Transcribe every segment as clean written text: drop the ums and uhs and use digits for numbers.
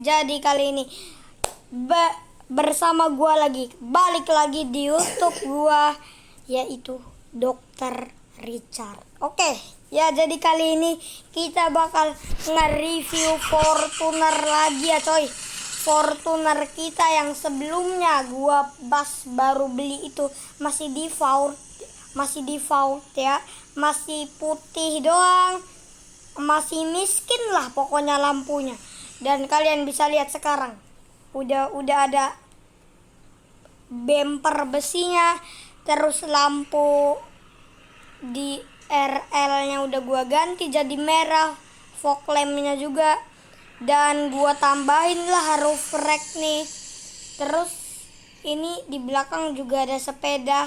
Jadi kali ini bersama gua lagi, balik lagi di YouTube gua, yaitu Dokter Richard. Oke, ya jadi kali ini kita bakal nge-review Fortuner lagi ya coy. Fortuner kita yang sebelumnya gua baru beli itu masih default ya, masih putih doang, masih miskin lah pokoknya lampunya. Dan kalian bisa lihat sekarang udah ada bumper besinya, terus lampu di RL-nya udah gua ganti jadi merah, fog lamp-nya juga, dan gua tambahin lah roof rack nih. Terus ini di belakang juga ada sepeda.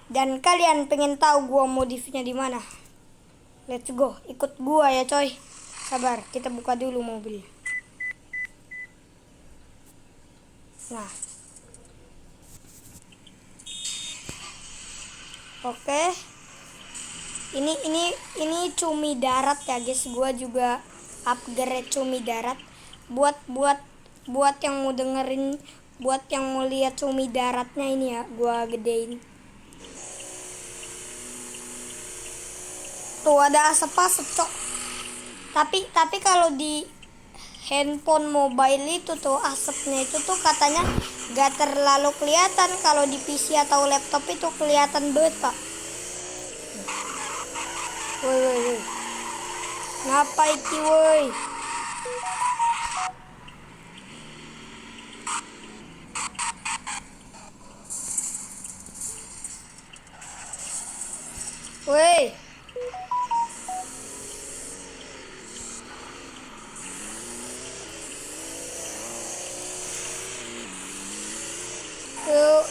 Dan kalian pengen tahu gua modifnya di mana? Let's go, ikut gua ya coy. Sabar, kita buka dulu mobil. Nah, oke. Ini cumi darat ya guys. Gua juga upgrade cumi darat. Buat yang mau dengerin, buat yang mau lihat cumi daratnya ini ya, gua gedein. Tuh ada asap-asap cok. Tapi kalau di handphone mobile itu tuh asapnya itu tuh katanya gak terlalu kelihatan. Kalau di PC atau laptop itu kelihatan banget pak. Woi. Ngapa iki woi? Woi.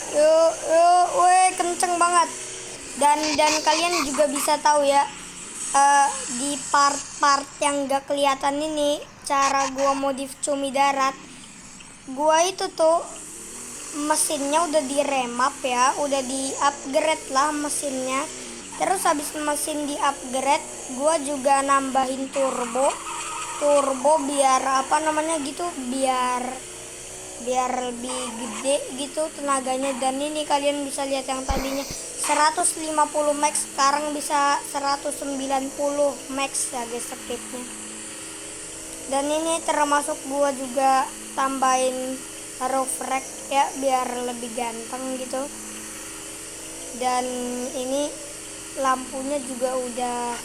Yuk, woi kenceng banget. Dan kalian juga bisa tahu ya, di part-part yang gak kelihatan ini cara gua modif cumi darat. Gua itu tuh mesinnya udah diremap ya, udah di upgrade lah mesinnya. Terus habis mesin di upgrade, gua juga nambahin turbo biar apa namanya gitu, biar lebih gede gitu tenaganya. Dan ini kalian bisa lihat yang tadinya 150 max sekarang bisa 190 max ya guys speednya. Dan ini termasuk gua juga tambahin roof rack ya biar lebih ganteng gitu. Dan ini lampunya juga udah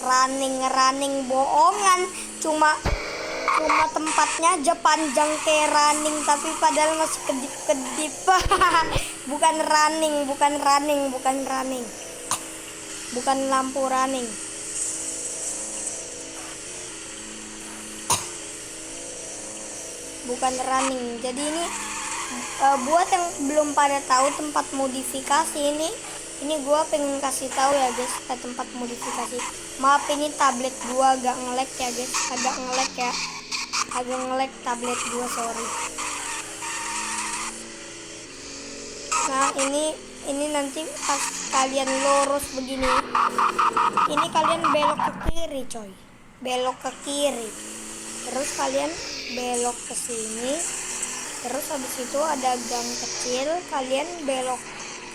running bohongan, cuma tempatnya aja panjang kayak running, tapi padahal masih kedip bukan lampu running. Jadi ini buat yang belum pada tahu tempat modifikasi ini gua pengen kasih tahu ya guys, tempat modifikasi. Maaf ini tablet gua agak nge-lag ya guys, agak nge-lag tablet gua, sorry. Nah ini nanti pas kalian lurus begini, ini kalian belok ke kiri coy, terus kalian belok ke sini, terus habis itu ada gang kecil, kalian belok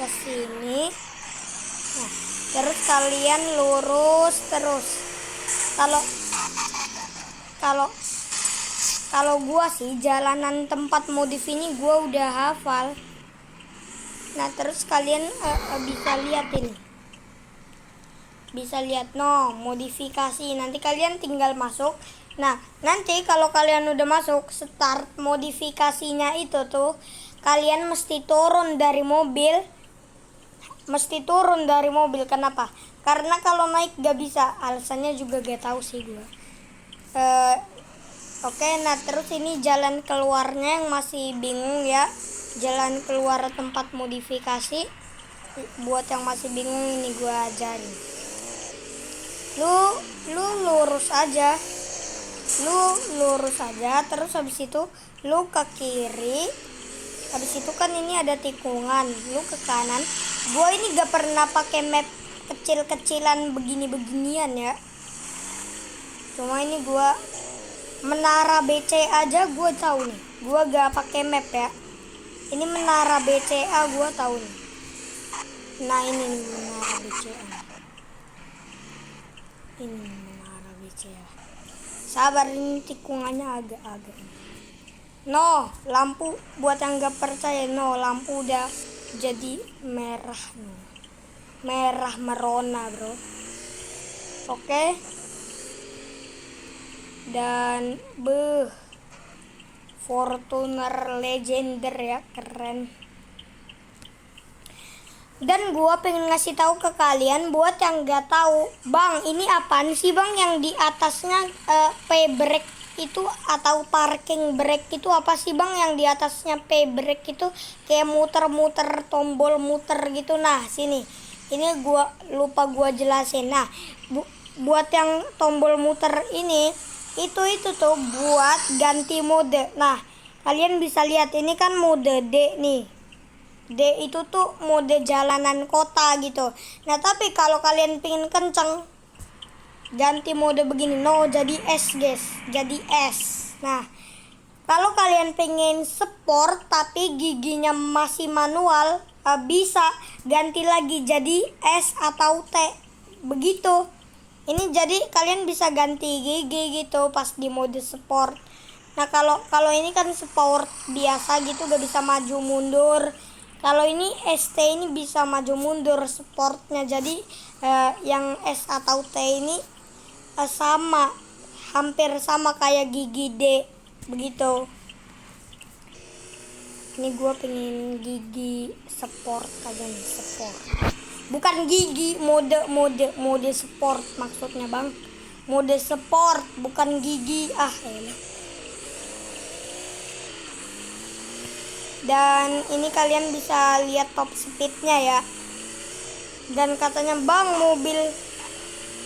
ke sini. Nah, terus kalian lurus terus. Kalau gua sih jalanan tempat modif ini gua udah hafal. Nah, terus kalian bisa lihat ini. Bisa lihat modifikasi. Nanti kalian tinggal masuk. Nah, nanti kalau kalian udah masuk, start modifikasinya itu tuh kalian mesti turun dari mobil. Kenapa? Karena kalau naik gak bisa. Alasannya juga gak tahu sih gua. Oke, nah terus ini jalan keluarnya yang masih bingung ya. Jalan keluar tempat modifikasi. Buat yang masih bingung ini gua ajarin. Lu lurus aja. Terus habis itu lu ke kiri. Habis itu kan ini ada tikungan, lu ke kanan. Gua ini gak pernah pakai map kecil-kecilan begini-beginian ya. Cuma ini gua Menara BC aja gue tahu nih. Gue gak pakai map ya. Ini menara BCA gue tahu nih. Nah ini nih menara BCA. Ini menara BCA. Sabar, ini tikungannya agak-agak. No, lampu buat yang gak percaya. No, lampu udah jadi merah. No. Merah merona bro. Oke. Dan Fortuner Legender ya, keren. Dan gua pengen ngasih tahu ke kalian buat yang nggak tahu, bang ini apaan sih bang yang di atasnya P-brake itu atau parking brake itu apa sih bang yang di atasnya P-brake itu kayak muter-muter tombol muter gitu. Nah sini ini gua lupa gua jelasin. Nah buat yang tombol muter ini itu tuh buat ganti mode. Nah kalian bisa lihat ini kan mode D nih. D itu tuh mode jalanan kota gitu. Nah tapi kalau kalian pingin kenceng ganti mode begini, no jadi S guys, jadi S. Nah kalau kalian pengen sport tapi giginya masih manual, bisa ganti lagi jadi S atau T begitu. Ini jadi kalian bisa ganti gigi gitu pas di mode sport. Nah kalau ini kan sport biasa gitu gak bisa maju mundur. Kalau ini ST ini bisa maju mundur sportnya. Jadi yang S atau T ini sama, hampir sama kayak gigi D begitu. Ini gue pengen gigi sport aja nih, sport. Bukan gigi, mode sport maksudnya bang. Mode sport bukan gigi. Dan ini kalian bisa lihat top speednya ya. Dan katanya bang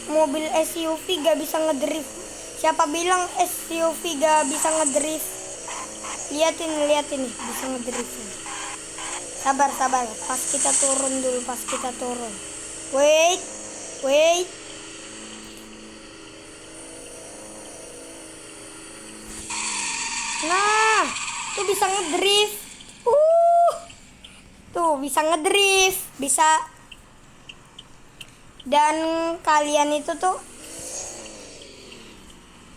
mobil SUV gak bisa ngedrift. Siapa bilang SUV gak bisa ngedrift? Lihat ini bisa ngedrift. Sabar, pas kita turun dulu, wait. Nah tuh bisa ngedrift. Tuh bisa ngedrift, bisa. Dan kalian itu tuh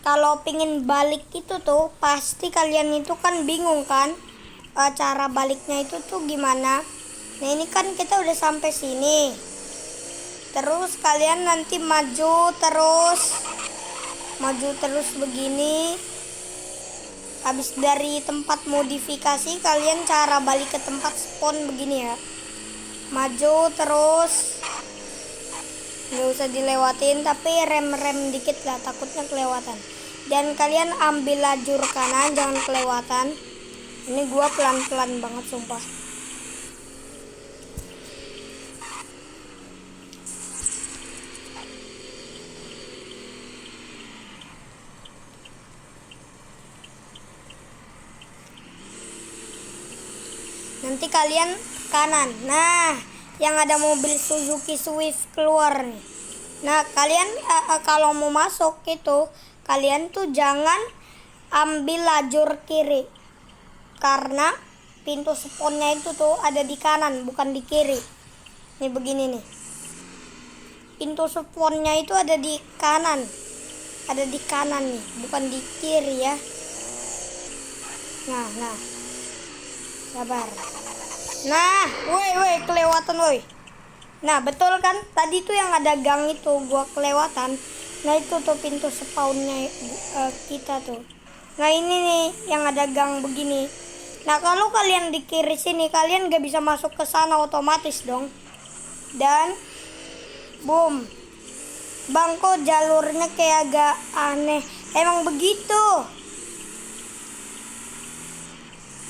kalau pingin balik itu tuh pasti kalian itu kan bingung kan cara baliknya itu tuh gimana. Nah ini kan kita udah sampai sini, terus kalian nanti maju terus begini. Habis dari tempat modifikasi kalian cara balik ke tempat spawn begini ya, maju terus, nggak usah dilewatin tapi rem dikit lah takutnya kelewatan. Dan kalian ambil lajur kanan, jangan kelewatan. Ini gua pelan-pelan banget sumpah. Nanti kalian kanan. Nah, yang ada mobil Suzuki Swift keluar nih. Nah, kalian kalau mau masuk itu, kalian tuh jangan ambil lajur kiri. Karena pintu spawnnya itu tuh ada di kanan, bukan di kiri. Nih begini nih. Pintu spawnnya itu ada di kanan. Ada di kanan nih, bukan di kiri ya. Nah. Sabar. Nah, woi kelewatan woi. Nah, betul kan? Tadi tuh yang ada gang itu gua kelewatan. Nah, itu tuh pintu spawnnya kita tuh. Nah, ini nih yang ada gang begini. Nah, kalau kalian di kiri sini kalian gak bisa masuk ke sana otomatis dong. Dan boom. Bang, kok jalurnya kayak agak aneh. Emang begitu.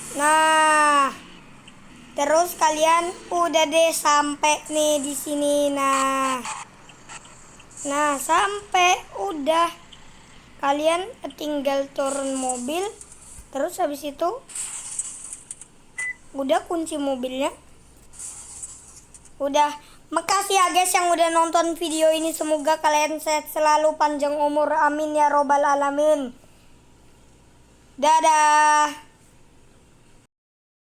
Nah, terus kalian udah deh sampai nih di sini. Nah sampai udah, kalian tinggal turun mobil. Terus habis itu udah kunci mobilnya. Udah. Makasih ya guys yang udah nonton video ini. Semoga kalian sehat selalu, panjang umur, amin ya robbal alamin. Dadah.